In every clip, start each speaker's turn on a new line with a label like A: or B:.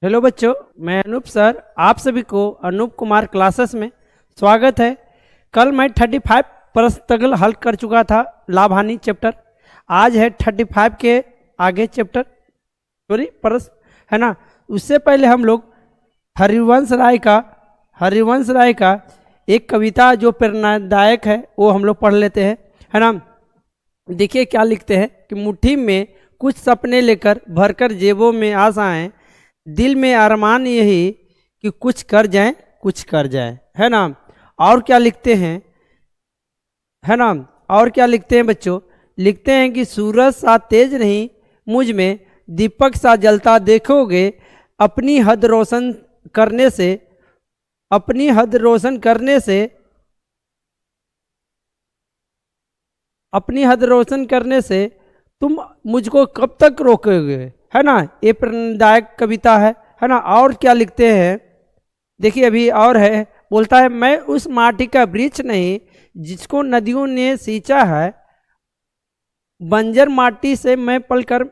A: Hello बच्चों, मैं Anoop sir आप सभी को अनूप कुमार क्लासेस में स्वागत है। कल मैं 35 प्रश्न तक हल कर चुका था लाभ हानि चैप्टर। आज है 35 के आगे चैप्टर सॉरी प्रश्न है ना। उससे पहले हम लोग हरिवंश राय का एक कविता जो प्रेरणादायक है वो हम लोग पढ़ लेते हैं, है ना। देखिए क्या लिखते हैं कि मुट्ठी में कुछ सपने लेकर भरकर जेबों में आशाएं, दिल में अरमान यही कि कुछ कर जाए, है ना। और क्या लिखते हैं, है ना। और क्या लिखते हैं बच्चों, लिखते हैं कि सूरज सा तेज नहीं मुझ में दीपक सा जलता देखोगे, अपनी हद रोशन करने से अपनी हद रोशन करने से अपनी हद रोशन करने से तुम मुझको कब तक रोकोगे, है ना। ये प्रेरणादायक कविता है ना। और क्या लिखते हैं, देखिए अभी और है, बोलता है मैं उस माटी का वृक्ष नहीं जिसको नदियों ने सींचा है, बंजर माटी से मैं पलकर,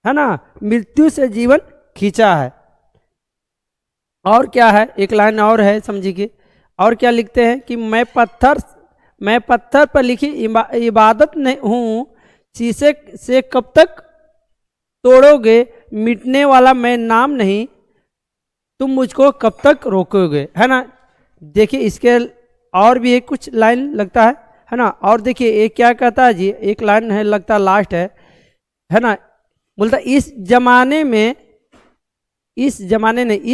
A: है ना, मृत्यु से जीवन खींचा है। और क्या है, एक लाइन और है समझिए। और क्या लिखते हैं कि मैं पत्थर पर लिखी इबादत नहीं हूँ, शीशे से कब तक तोड़ोगे, मिटने वाला मैं नाम नहीं, तुम मुझको कब तक रोकोगे, है ना। देखिए इसके और भी एक कुछ लाइन लगता है ना। और देखिए ये क्या कहता है जी, एक लाइन है लगता लास्ट है ना। बोलता इस जमाने में इस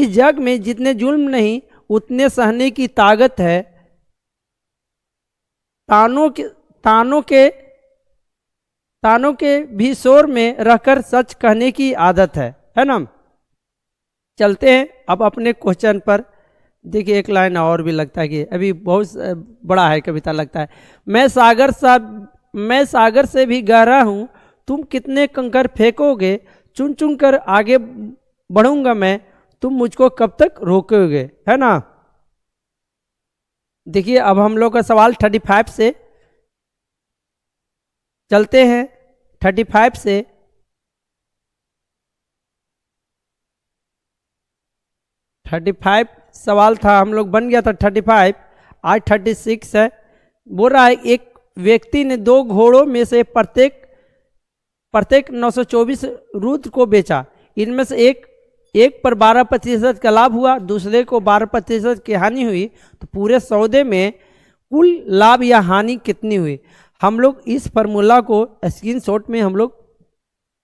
A: जग में जितने जुल्म नहीं उतने सहने की ताकत है, तानों के भी शोर में रहकर सच कहने की आदत है ना। चलते हैं अब अपने क्वेश्चन पर। देखिए एक लाइन और भी लगता है कि अभी बहुत बड़ा है कविता लगता है। मैं सागर से भी गहरा हूँ, तुम कितने कंकर फेंकोगे, चुन चुन कर आगे बढ़ूंगा मैं, तुम मुझको कब तक रोकोगे, है ना। देखिए अब हम लोग का सवाल 35 से चलते हैं। 35 से 35 सवाल था, हम लोग बन गया था 35। आज 36 है। बोल रहा है एक व्यक्ति ने दो घोड़ों में से प्रत्येक 924 रुद्र को बेचा। इनमें से एक पर 12% का लाभ हुआ, दूसरे को 12% की हानि हुई, तो पूरे सौदे में कुल लाभ या हानि कितनी हुई। हम लोग इस फार्मूला को स्क्रीनशॉट में हम लोग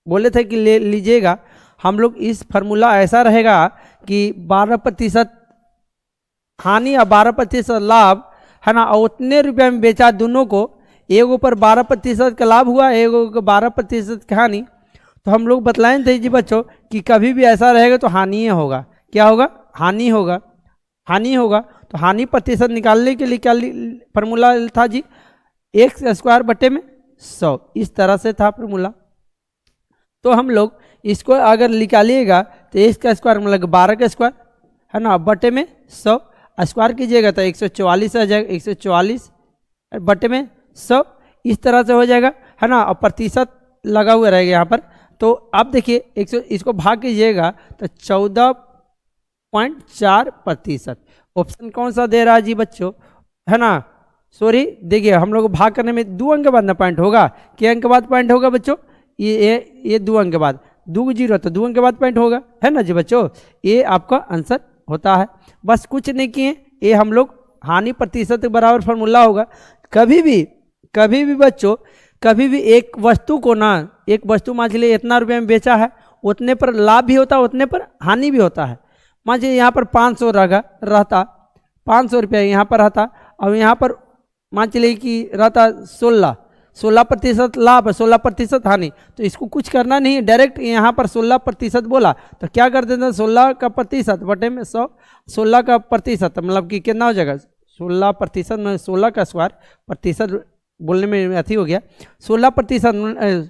A: बोले थे कि ले लीजिएगा। हम लोग इस फार्मूला ऐसा रहेगा कि 12% हानि और 12% लाभ, है ना। और उतने रुपये में बेचा दोनों को, एक ऊपर 12% का लाभ हुआ, एक ऊपर 12% की हानि। तो हम लोग बतलाएं थे जी बच्चों कि कभी भी ऐसा रहेगा तो हानि होगा। क्या होगा, हानि होगा। तो हानि प्रतिशत निकालने के लिए क्या फार्मूला था जी, x² बटे में 100, इस तरह से था फार्मूला। तो हम लोग इसको अगर निकालिएगा तो x² मतलब 12² है ना, बटे में 100 स्क्वायर कीजिएगा तो 144 आ जाएगा, 144 बटे में 100, इस तरह से हो जाएगा, है ना। और प्रतिशत लगा हुआ रहेगा यहाँ पर। तो अब देखिए इसको भाग कीजिएगा तो 14.4%। ऑप्शन कौन सा दे रहा है जी बच्चों, है ना। सॉरी देखिए हम लोग भाग करने में 2 अंक के बाद ना पॉइंट होगा, क्या अंक के बाद पॉइंट होगा बच्चों, ये 2 अंक के बाद, 2 0 तो 2 अंक के बाद पॉइंट होगा, है ना जी बच्चों। ये आपका आंसर होता है। बस कुछ नहीं किए, ये हम लोग हानि प्रतिशत के बराबर फार्मूला होगा। कभी भी बच्चों, कभी भी एक वस्तु मान लीजिए इतना रुपये में बेचा है, उतने पर लाभ भी होता है, उतने पर हानि भी होता है। मान लीजिए यहाँ पर 500 रहता 500 रुपये यहाँ पर रहता, और यहाँ पर मान चलिए कि रहता 16% लाभ, 16% हानि। तो इसको कुछ करना नहीं है, डायरेक्ट यहाँ पर 16% बोला तो क्या कर देते, 16 का प्रतिशत बटे में 100, 16 का प्रतिशत मतलब कि कितना हो जाएगा, 16% में 16 का स्क्वायर, प्रतिशत बोलने में अथी हो गया, 16%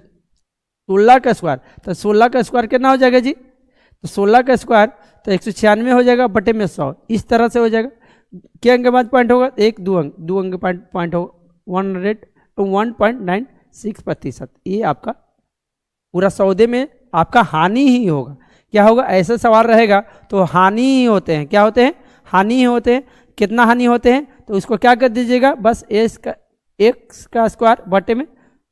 A: 16 का स्क्वायर, तो 16 का स्क्वायर कितना हो जाएगा जी, तो 16 का स्क्वायर तो 196 हो जाएगा बटे में 100, इस तरह से हो जाएगा। क्या अंक के बाद पॉइंट होगा, 2 अंक पॉइंट होगा, 1.96%। ये आपका पूरा सौदे में आपका हानि ही होगा, क्या होगा, ऐसा सवाल रहेगा तो हानि ही होते हैं, क्या होते हैं, हानि ही होते हैं। कितना हानि होते हैं, तो उसको क्या कर दीजिएगा, बस एक्स का स्क्वायर बटे में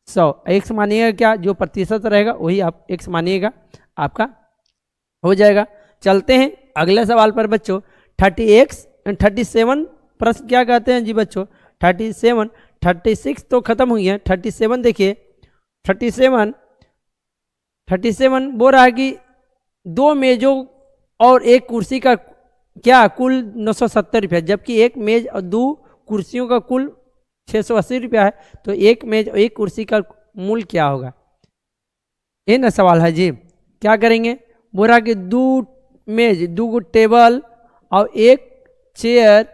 A: 100, एक्स मानिएगा, क्या जो प्रतिशत रहेगा वही आप एक्स मानिएगा, आपका हो जाएगा। चलते हैं अगले सवाल पर बच्चों। 37 प्रश्न क्या कहते हैं जी बच्चों, 37, 36 तो खत्म हुई है, 37 देखिए, 37 बोल रहा है कि 2 मेजों और एक कुर्सी का क्या कुल 970 रुपया, जबकि एक मेज और 2 कुर्सियों का कुल 680 रुपया है, तो एक मेज और एक कुर्सी का मूल्य क्या होगा, ये ना सवाल है जी। क्या करेंगे, बोल रहा कि 2 मेज, 2 टेबल और एक चेयर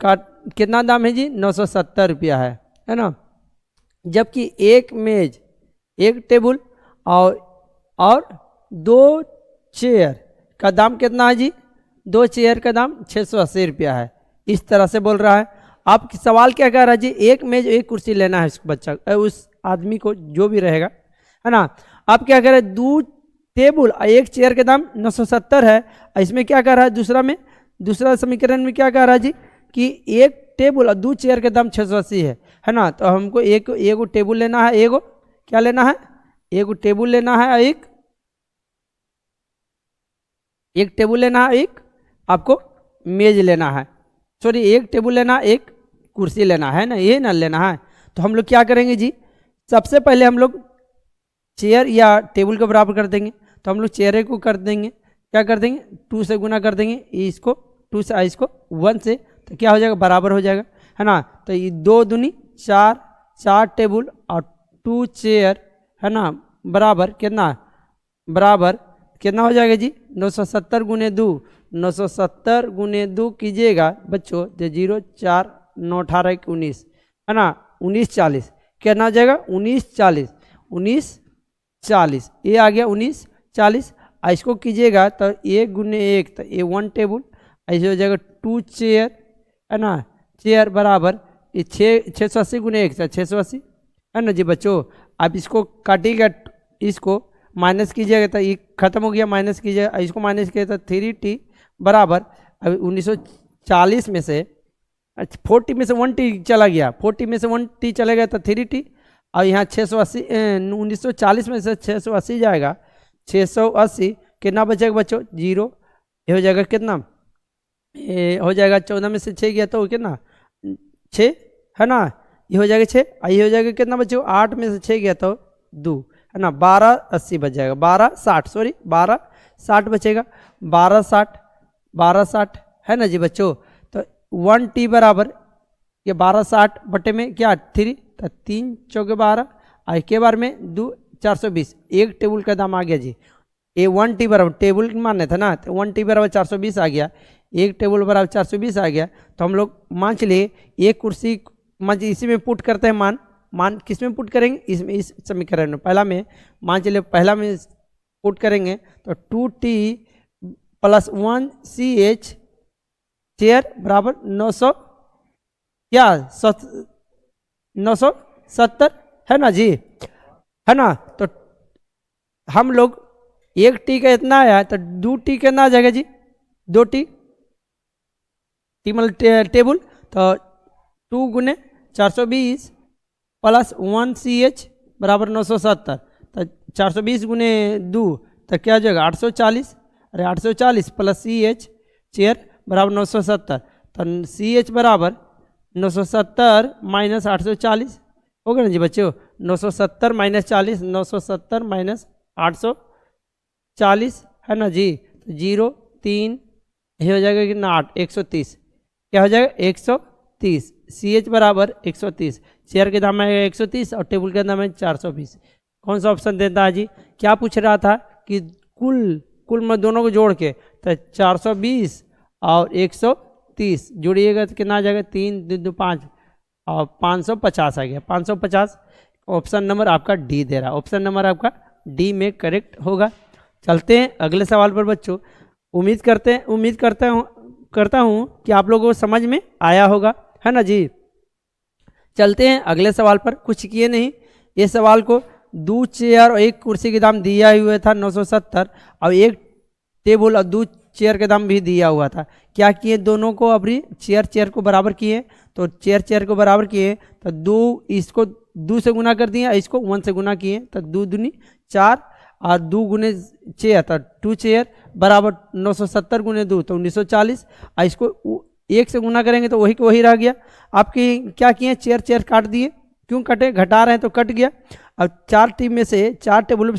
A: का कितना दाम है जी, 970 रुपया है ना, जबकि एक मेज, एक टेबल और 2 चेयर का दाम कितना है जी, 2 चेयर का दाम 680 रुपया है। इस तरह से बोल रहा है। आप सवाल क्या कह रहा है जी, एक मेज एक कुर्सी लेना है उस बच्चा, उस आदमी को, जो भी रहेगा, है ना। आप क्या कह रहे हैं, 2 टेबल और एक चेयर के दाम 970 है। इसमें क्या कह रहा है, दूसरा समीकरण में क्या कह रहा है जी, कि एक टेबल और 2 चेयर के दाम 680 है ना। तो हमको एक टेबल लेना है, क्या लेना है, एक टेबल लेना है, एक टेबल लेना है, एक आपको मेज लेना है, सॉरी एक टेबल लेना, एक कुर्सी लेना है ना, ये ना लेना है। तो हम लोग क्या करेंगे जी, सबसे पहले हम लोग चेयर या टेबल को बराबर कर देंगे, तो हम लोग चेयर को कर देंगे, क्या कर देंगे, 2 से गुना कर देंगे, इसको 2 से, इसको 1 से, तो क्या हो जाएगा, बराबर हो जाएगा, है ना। तो ये 2 दूनी 4 टेबल और 2 चेयर, है ना, बराबर कितना हो जाएगा जी, 970 गुने 2, 970 गुने 2 कीजिएगा बच्चों, तो 0 4 9 18 19, है ना, 1940, कितना हो जाएगा, 1940, ये आ गया 1940। इसको कीजिएगा तो 1 गुने 1, तो ये 1 टेबल, ऐसे हो जाएगा 2 चेयर, है ना, चेयर बराबर ये 680 गुने 1 680, है ना जी बच्चों। आप इसको काटिएगा, इसको माइनस कीजिएगा तो ये खत्म हो गया, माइनस कीजिएगा, इसको माइनस किया तो 3t बराबर, अभी 1940 में से 40 में से 1t चला गया, 40 में से 1t चला गया तो 3t, और यहाँ 680, 1940 में से 680 जाएगा, 680 कितना बचेगा बच्चों, 0, ये हो जाएगा कितना, ये हो जाएगा 14 में से 6 गया तो कितना 6, है ना, ये हो जाएगा 6, ये हो जाएगा कितना बच्चों, 8 में से 6 गया तो 2, है ना, 1280 बच जाएगा, 1260 बचेगा, 1260 है ना जी बच्चों। तो 1t बराबर ये 1260 बटे में क्या 3, तो 3 चौके 12, और के बार में 2 420, एक टेबल का दाम आ गया जी, ये 1t बराबर टेबल मानने था ना, तो 1t बराबर 420 आ गया, एक टेबल बराबर 420 आ गया। तो हम लोग मान चलिए एक कुर्सी, मान इसी में पुट करते हैं, मान किस में पुट करेंगे, इसमें, इस समीकरण में पहला में, मान चलिए पहला में पुट करेंगे तो 2t + 1ch चेयर बराबर 900 क्या 970, है ना जी, है ना। तो हम लोग 1t का इतना आया, तो 2t कितना आ जाएगा जी, 2t मतलब टेबल, तो 2 गुने 420 + 1ch बराबर 970, तो 420 गुने 2 तो क्या हो जाएगा 840, अरे 840 + ch चेयर बराबर 970, तो ch बराबर 970 - 840 हो गया ना जी बच्चों, 970 - 40, 970 - 840, है ना जी, तो 0 3, ये हो जाएगा कितना 8, 130, क्या हो जाएगा 130, ch बराबर 130, चेयर के दाम आएगा 130 और टेबल के दाम है 420। कौन सा ऑप्शन देता है जी, क्या पूछ रहा था कि कुल में दोनों को जोड़ के, तो 420 और 130 जोड़िएगा तो कितना आ जाएगा, 3 2 2 5 और 550 आ गया, 550। ऑप्शन नंबर आपका डी दे रहा है, ऑप्शन नंबर आपका डी में करेक्ट होगा। चलते हैं अगले सवाल पर बच्चों। उम्मीद करता हूँ कि आप लोगों को समझ में आया होगा, है ना जी। चलते हैं अगले सवाल पर, कुछ किए नहीं, ये सवाल को दो चेयर और एक कुर्सी के दाम दिया हुआ था 970, और एक टेबल और दो चेयर के दाम भी दिया हुआ था। क्या किए, दोनों को अभी चेयर को बराबर किए, तो चेयर को बराबर किए तो दो, इसको 2 से गुना कर दिए, इसको 1 से गुना किए, तो 2 दूनी 4 और 2 गुने चेयर, तो 2 चेयर बराबर 970 गुने 2 तो 1940, और इसको 1 से गुना करेंगे तो वही वही रह गया। आपकी क्या किए, चेयर काट दिए, क्यों कटे, घटा रहे हैं तो कट गया। अब 4 टेबल में से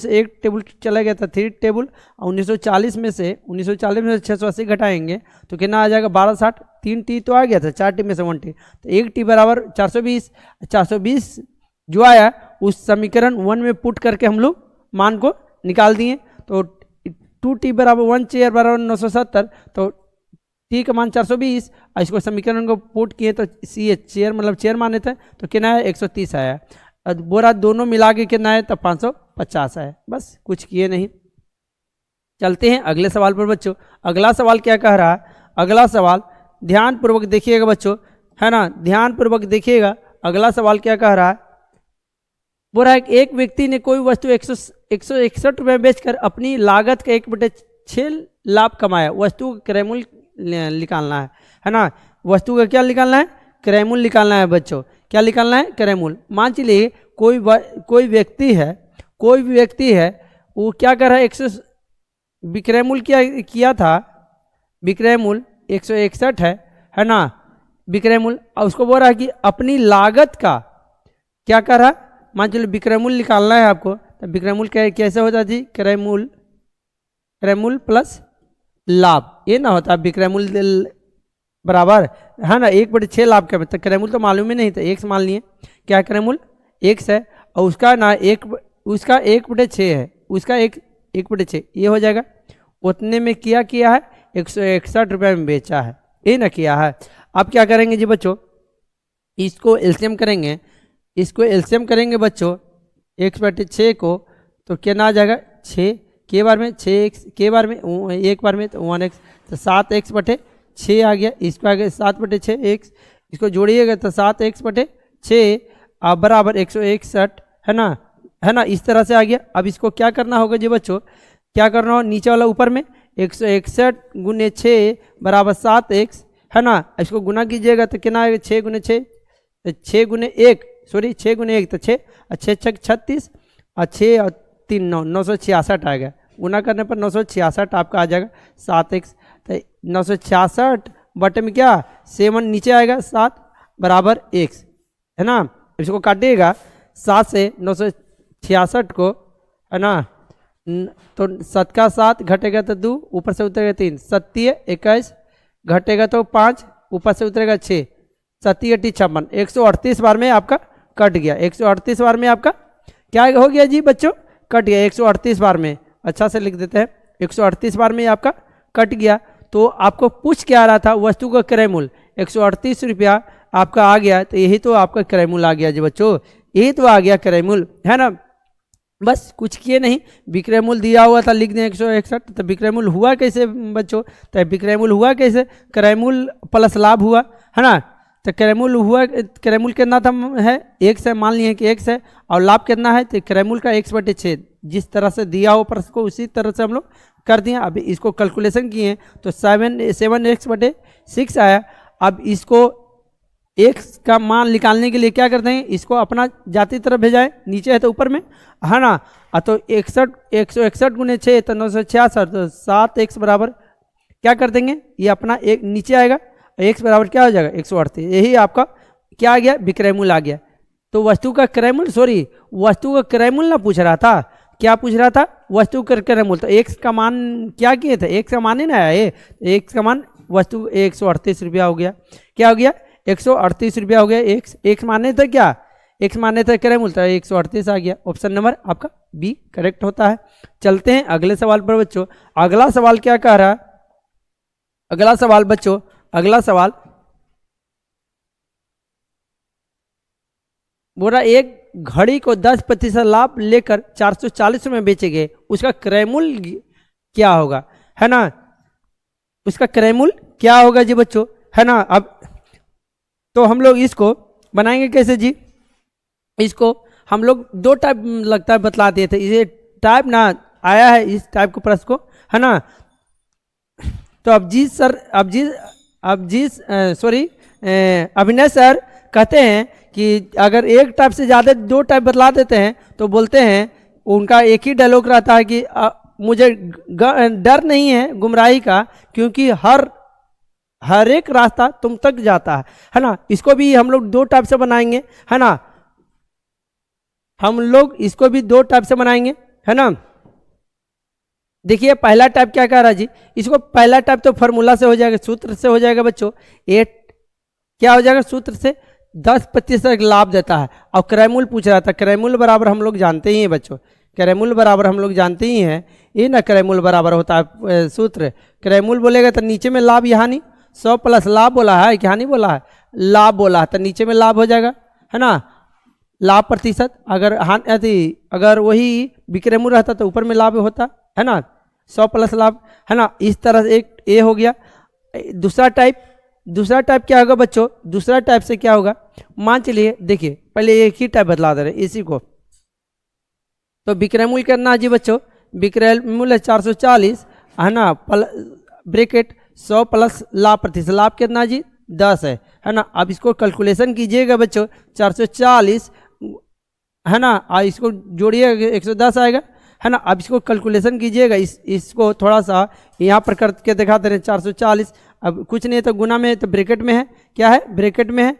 A: एक टेबल चला गया था 3 टेबल, और 1940 में से 680 घटाएंगे तो कितना आ जाएगा 1260, 3 टी तो आ गया था, 4 टी में से 1 टी, तो 1 टी बराबर 420 जो आया उस समीकरण 1 में पुट करके हम लोग मान को निकाल दिए। तो 2 टी बराबर 1 चेयर बराबर 970, तो टी का मान 420, और इसको समीकरण को पुट किए तो सी चेयर मतलब चेयर माने थे तो कितना है 130 आया। बोरा दोनों मिला के कितना है तो 550 है। बस कुछ किए नहीं। चलते हैं अगले सवाल पर बच्चों। अगला सवाल क्या कह रहा है, अगला सवाल ध्यान पूर्वक देखिएगा बच्चों, है ना, ध्यान पूर्वक देखिएगा। अगला सवाल क्या कह रहा है, बोल रहा है एक व्यक्ति ने कोई वस्तु 161 रुपये बेचकर अपनी लागत का 1/6 लाभ कमाया। वस्तु का क्रय मूल्य निकालना है ना, वस्तु का क्या निकालना है, क्रय मूल्य निकालना है बच्चों। क्या निकालना है, क्रय मूल्य। मान चलिए कोई व्यक्ति है वो क्या कर रहा है, विक्रय मूल्य क्या किया था, विक्रय मूल्य 161 है ना, विक्रय मूल्य, और उसको बोल रहा है कि अपनी लागत का क्या कर रहा है, मान चलो विक्रय मूल्य निकालना है आपको, तो विक्रय मूल्य कैसे होता थी, क्रय मूल्य प्लस लाभ, ये ना होता विक्रय मूल्य बराबर, है ना, 1/6 लाभ का, मतलब क्रय मूल्य तो मालूम ही नहीं था, एक मान लिए क्या क्रय मूल्य 1 है, और उसका ना उसका 1/6 है, उसका 1/6 ये हो जाएगा। उतने में किया है 161 रुपये में बेचा है, ये ना किया है। अब क्या करेंगे जी बच्चों, इसको एलसीएम करेंगे बच्चों 1/6 को, तो कितना आ जाएगा 6 के बार में 6x के बार में एक बार में तो 1x, तो 7x/6 आ गया, इसको आ गया 7/6x, इसको जोड़िएगा तो 7x/6 बराबर 161, है ना, इस तरह से आ गया। अब इसको क्या करना होगा जी बच्चों, क्या करना हो, नीचे वाला ऊपर में 161 गुने 6 बराबर 7x, है ना, इसको गुना कीजिएगा तो कितना आएगा 6 गुने 6 तो 6 गुने 1 तो 6 और 6 6 36 और 6 और 3 9 966 आएगा। गुना करने पर 966 आपका आ जाएगा 7x, तो 966 बटे में क्या 7 नीचे आएगा 7 बराबर x, है ना। इसको काटिएगा 7 से 966 को, है ना, तो 7 का 7 घटेगा तो 2, ऊपर से उतरेगा 3, 7 21 घटेगा तो 5, ऊपर से उतरेगा 6, 7 56 138 बार में आपका कट गया। 138 बार में आपका क्या हो गया जी बच्चों, कट गया 138 बार में। अच्छा से लिख देते हैं, 138 बार में आपका कट गया। तो आपको पूछ क्या रहा था, वस्तु का क्रय मूल्य 138 रुपया आपका आ गया, तो यही तो आपका क्रय मूल्य आ गया जी बच्चों, यही तो आ गया क्रय मूल्य, है ना। बस कुछ किए नहीं, विक्रय मूल्य दिया हुआ था, लिख दें 161, तो विक्रय मूल्य हुआ कैसे बच्चों, तो विक्रय मूल्य हुआ कैसे, क्रय मूल्य प्लस लाभ हुआ, है ना। तो क्रय मूल्य हुआ, क्रय मूल्य कितना था है 1 है, मान लिए कि 1 है, और लाभ कितना है, तो क्रय मूल्य का 1/6 जिस तरह से दिया हो प्रश्न को उसी तरह से हम लोग कर दिए। अभी इसको कैलकुलेशन किए तो 7x/6 आया। अब इसको x का मान निकालने के लिए क्या करते हैं, इसको अपना जाती तरफ भेजाएं, नीचे है तो ऊपर में, है ना। तो 161 गुने 6 तो 966, तो 7x बराबर क्या कर देंगे, ये अपना एक नीचे आएगा, x बराबर क्या हो जाएगा 138, यही आपका क्या आ गया, विक्रय मूल्य आ गया। तो वस्तु का क्रय मूल्य वस्तु का क्रय मूल्य ना पूछ रहा था, क्या पूछ रहा था, वस्तु का क्रय मूल्य। तो x का मान क्या किए थे, x का मान ही ना आया ये, x का मान वस्तु 138 रुपया हो गया, क्या हो गया 138 रुपया हो गया। x माने थे क्या, x माने थे क्रय मूल्य, 138 आ गया। ऑप्शन नंबर आपका बी करेक्ट होता है। चलते हैं अगले सवाल पर बच्चों। अगला सवाल क्या कह रहा है, अगला सवाल बच्चों, अगला सवाल बोल रहा एक घड़ी को 10% लाभ लेकर 440 में बेचे गए, उसका क्रय मूल्य क्या होगा, है ना, उसका क्रय मूल्य क्या होगा जी बच्चों, है ना। अब तो हम लोग इसको बनाएंगे कैसे जी, इसको हम लोग दो टाइप लगता है बतला दिए थे, ये टाइप ना आया है इस टाइप के प्रश्न को, है ना। तो अभिनय सर कहते हैं कि अगर एक टाइप से ज़्यादा दो टाइप बतला देते हैं तो बोलते हैं, उनका एक ही डायलॉग रहता है कि मुझे डर नहीं है गुमराही का, क्योंकि हर एक रास्ता तुम तक जाता है ना। इसको भी हम लोग दो टाइप से बनाएंगे, है ना। हम लोग इसको भी दो टाइप से बनाएंगे, है ना। देखिए पहला टाइप क्या कह रहा है जी, इसको पहला टाइप तो फार्मूला से हो जाएगा, सूत्र से हो जाएगा बच्चों। क्या हो जाएगा, सूत्र से 10% लाभ देता है। और क्रयमूल्य पूछ रहा था, क्रयमूल्य बराबर हम लोग जानते ही हैं बच्चों, क्रयमूल्य बराबर हम लोग जानते ही हैं, ये ना क्रयमूल्य बराबर होता है सूत्र। क्रयमूल्य बोलेगा तो नीचे में लाभ या हानि, 100 प्लस लाभ बोला है कि हानि बोला है, लाभ बोला है, तो नीचे में लाभ हो जाएगा, है ना। लाभ प्रतिशत, अगर वही विक्रय मूल्य रहता तो ऊपर में लाभ होता, है ना, 100 प्लस लाभ, है ना। इस तरह से एक ये हो गया। दूसरा टाइप क्या होगा बच्चों, दूसरा टाइप से क्या होगा, मान चलिए देखिए पहले एक ही टाइप बदला दे रहे इसी को। तो विक्रय मूल्य करना है जी बच्चों, विक्रय मूल्य 440, है ना, ब्रैकेट 100 प्लस लाभ प्रतिशत, लाभ कितना जी 10 है ना। अब इसको कैलकुलेशन कीजिएगा बच्चों, 440, है ना, और इसको जोड़िएगा 110 आएगा, है ना। अब इसको कैलकुलेशन कीजिएगा, इसको थोड़ा सा यहाँ पर करके दिखा दे रहे हैं। 440 अब कुछ नहीं है तो गुना में है, तो ब्रैकेट में है, क्या है ब्रैकेट में है,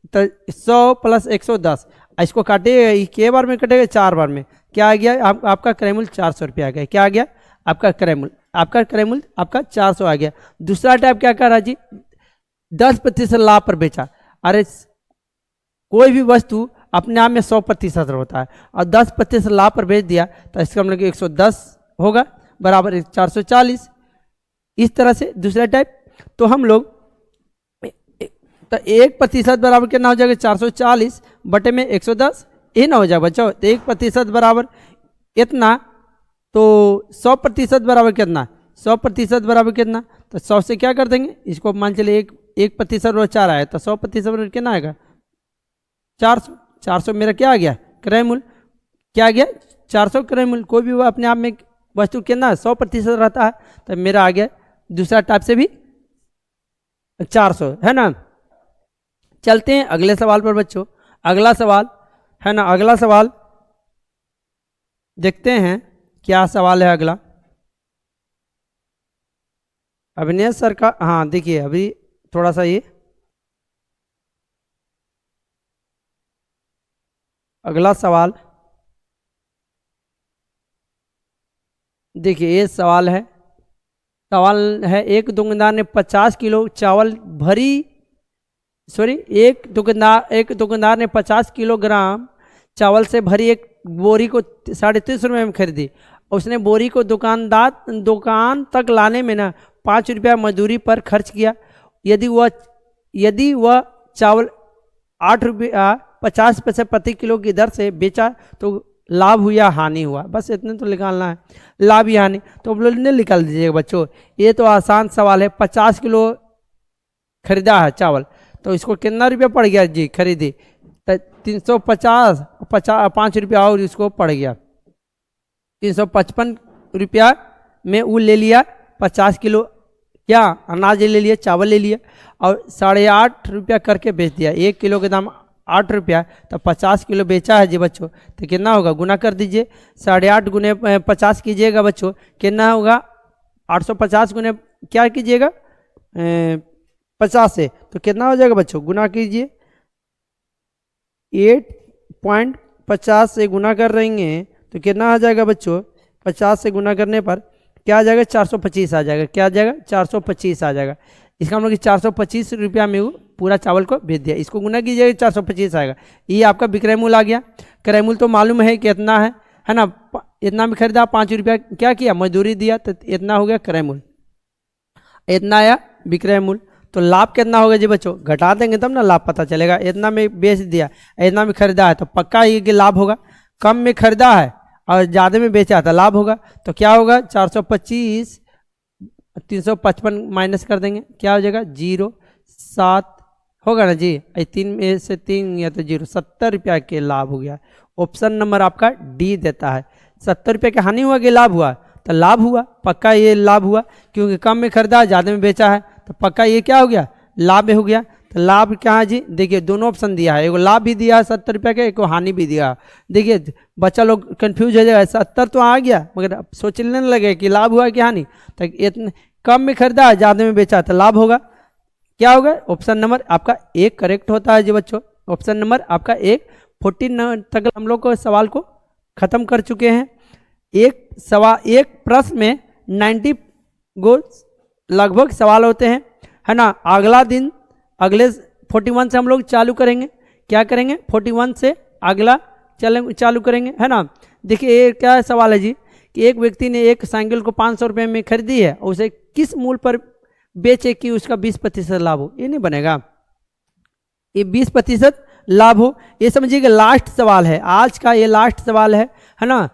A: तो 100 प्लस 110, इसको काटिएगा, के बार में कटेगा 4 बार में, क्या आ गया आपका क्रयमूल्य 400 रुपया आ गया। क्या आ गया आपका क्रयमूल्य, आपका 400 आ गया। दूसरा टाइप क्या कर रहा जी, 10% लाभ पर बेचा। अरे कोई भी वस्तु अपने आप में 100% होता है और 10% लाभ पर बेच दिया तो इसका मतलब 110 होगा बराबर 440। इस तरह से दूसरा टाइप, तो हम लोग तो 1% बराबर कितना हो जाएगा, 440 बटे में 110, ये ना हो जाएगा बच्चों। तो 1% बराबर इतना, तो 100% बराबर कितना, 100% बराबर कितना, तो 100 से क्या कर देंगे इसको, मान चलिए 1% और 4 आया तो 100% बराबर कितना आएगा 400 मेरा क्या आ गया क्रय मूल्य, क्या आ गया 400 क्रय मूल्य। कोई भी वो अपने आप में वस्तु कितना 100% रहता है, तो मेरा आ गया दूसरा टाइप से भी 400, है ना। चलते हैं अगले सवाल पर बच्चों। अगला सवाल, है ना, अगला सवाल देखते हैं क्या सवाल है अगला। अभिनय सर का, हाँ देखिए अभी थोड़ा सा ये अगला सवाल देखिए, ये सवाल है एक दुकानदार ने 50 किलो चावल भरी, एक दुकानदार ने 50 किलोग्राम चावल से भरी एक बोरी को 350 रुपये में खरीदी। उसने बोरी को दुकान तक लाने में ना 5 रुपया मजदूरी पर खर्च किया। यदि वह चावल 8 रुपया 50 पैसे प्रति किलो की दर से बेचा तो लाभ हुआ या हानि हुआ, बस इतने तो निकालना है, लाभ या हानि। तो बोलने निकाल दीजिएगा बच्चों, ये तो आसान सवाल है। 50 किलो खरीदा है चावल, तो इसको कितना रुपया पड़ गया जी खरीदी, तो 350, 5 रुपया और इसको पड़ गया 355 रुपया में वो ले लिया 50 किलो क्या अनाज ले लिया, चावल ले लिया और 8.5 रुपया करके बेच दिया। 1 किलो के दाम 8 रुपया, तो 50 किलो बेचा है जी बच्चों, तो कितना होगा गुना कर दीजिए, 8.5 गुने 50 कीजिएगा बच्चों, कितना होगा 850 गुने क्या कीजिएगा 50 से, तो कितना हो जाएगा बच्चों गुना कीजिए, 8.50 से गुना कर रहेंगे तो कितना आ जाएगा बच्चों, 50 से गुना करने पर क्या आ जाएगा 425 आ जाएगा। क्या आ जाएगा 425 आ जाएगा। इसका मतलब कि 425 रुपया में वो पूरा चावल को बेच दिया। इसको गुना कीजिएगा 425 आएगा। ये आपका विक्रय मूल्य आ गया। क्रय मूल्य तो मालूम है कि इतना है ना, इतना में खरीदा 5 रुपया क्या किया मजदूरी दिया, तो इतना हो गया क्रय मूल्य, इतना आया विक्रय मूल्य। तो लाभ कितना होगा जी बच्चों, घटा देंगे तब ना लाभ पता चलेगा। इतना में बेच दिया, इतना में खरीदा है तो पक्का ये कि लाभ होगा। कम में खरीदा है और ज़्यादा में बेचा था लाभ होगा। तो क्या होगा 425 355 माइनस कर देंगे, क्या हो जाएगा 0.7 होगा ना जी, 3 में से 3 या तो 0, 70 रुपया के लाभ हो गया। ऑप्शन नंबर आपका डी देता है। 70 रुपये की हानि हुआ कि लाभ हुआ? तो लाभ हुआ, पक्का ये लाभ हुआ, क्योंकि कम में खरीदा ज़्यादा में बेचा है, तो पक्का ये क्या हो गया? लाभ हो गया। तो लाभ क्या है जी? देखिए दोनों ऑप्शन दिया है, एगो लाभ भी दिया है 70 रुपये का, एक हानि भी दिया। देखिए बच्चा लोग कंफ्यूज हो जाएगा, 70 तो आ गया मगर अब सोचने लगे कि लाभ हुआ कि हानि। तो इतने कम में खरीदा ज़्यादा में बेचा तो लाभ होगा। क्या होगा? ऑप्शन नंबर आपका एक करेक्ट होता है जी बच्चों। ऑप्शन नंबर आपका एक। 14 तक हम लोग को सवाल को ख़त्म कर चुके हैं। एक प्रश्न में 90 गो लगभग सवाल होते हैं, है ना। अगला दिन अगले 41 से हम लोग चालू करेंगे। क्या करेंगे? 41 से अगला चालू करेंगे, है ना। देखिए ये क्या सवाल है जी कि एक व्यक्ति ने एक साइकिल को 500 रुपये में खरीदी है और उसे किस मूल्य पर बेचे कि उसका 20% लाभ हो? ये नहीं बनेगा, ये 20% लाभ हो। ये समझिएगा लास्ट सवाल है आज का, ये लास्ट सवाल है ना।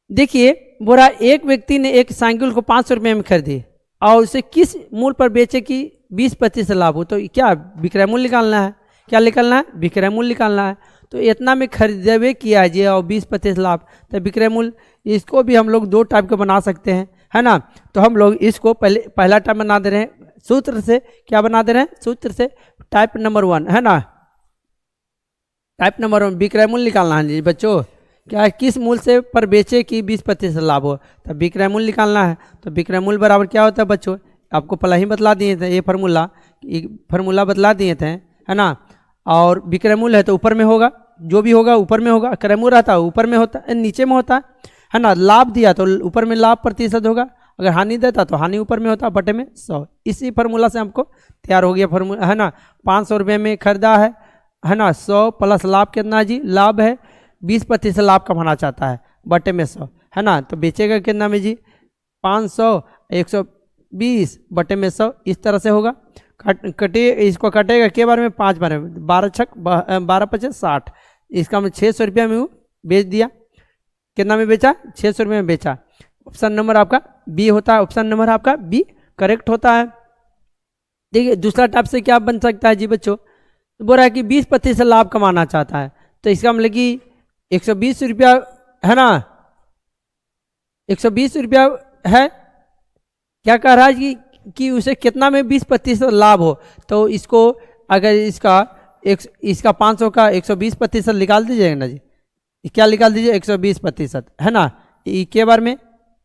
A: देखिए बोला एक व्यक्ति ने एक साइकिल को 500 रुपये में खरीदी और उसे किस मूल्य पर बेचे कि 20% लाभ हो? तो क्या विक्रय मूल्य निकालना है? क्या निकालना है? विक्रय मूल्य निकालना है। तो इतना में खरीदे किया जी और 20% लाभ, तो विक्रय मूल्य, इसको भी हम लोग दो टाइप के बना सकते हैं, है ना। तो हम लोग इसको पहला टाइप बना दे रहे हैं सूत्र से। क्या बना दे रहे हैं? सूत्र से। टाइप नंबर 1, है ना। टाइप नंबर 1 विक्रय मूल्य निकालना है जी बच्चों। क्या किस मूल्य से पर बेचे कि 20% लाभ हो? तो विक्रय मूल्य निकालना है। तो विक्रय मूल्य बराबर क्या होता है बच्चों? आपको पहले ही बतला दिए थे, ये फार्मूला बतला दिए थे, है ना। और विक्रय मूल्य है तो ऊपर में होगा, जो भी होगा ऊपर में होगा। क्रय मूल्य रहता है ऊपर में होता है, नीचे में होता है ना। लाभ दिया तो ऊपर में लाभ प्रतिशत होगा, अगर हानि देता तो हानि ऊपर में होता, बटे में 100। इसी फार्मूला से हमको तैयार हो गया फार्मूला, है ना। 500 रुपये में खरीदा है ना। 100 प्लस लाभ कितना जी? लाभ है 20% लाभ कमाना चाहता है, बटे में 100, है ना। तो बेचेगा कितना में जी? 500 120 बटे में 100, इस तरह से होगा। इसको कटेगा के बार में? 5 बार में। 12 छक 12 पचे 60, इसका में 600 रुपया में वो बेच दिया। कितना में बेचा? 600 रुपये में बेचा। ऑप्शन नंबर आपका बी होता है। ऑप्शन नंबर आपका बी करेक्ट होता है। देखिए दूसरा टाइप से क्या बन सकता है जी बच्चों? तो बोल रहा है कि 20% लाभ कमाना चाहता है, तो इसका मतलब कि 120 रुपया, है ना। 120 रुपया है। क्या कह रहा है कि उसे कितना में 20% लाभ हो? तो इसको अगर इसका 500 का 120% निकाल दीजिएगा ना जी। क्या निकाल दीजिए? 120%, है ना। के बार में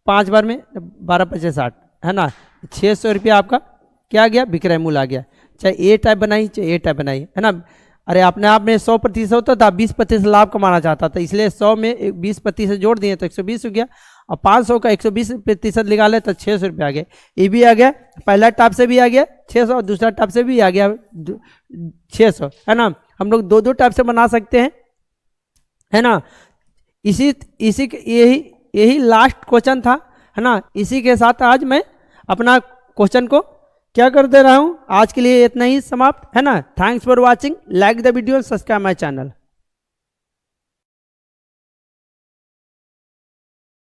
A: 5 बार में 12 पचे 60, है ना। 600 रुपया आपका क्या आ गया? विक्रय मूल्य आ गया। चाहे ए टाइप बनाई चाहे ए टाइप बनाई, है ना। अरे अपने आप में 100% होता था, 20% लाभ कमाना चाहता था, इसलिए 100 में 20% जोड़ दिए तो 120 हो गया। और 500 का 120% निकाले तो 600 रुपया आ गया। ये भी आ गया, पहला टाइप से भी आ गया 600, दूसरा टाइप से भी आ गया 600, है ना। हम लोग दो टाइप से बना सकते हैं, है ना। यही लास्ट क्वेश्चन था, है ना। इसी के साथ आज मैं अपना क्वेश्चन को क्या कर दे रहा हूँ। आज के लिए इतना ही समाप्त, है ना। Thanks for watching, like the video, subscribe my channel.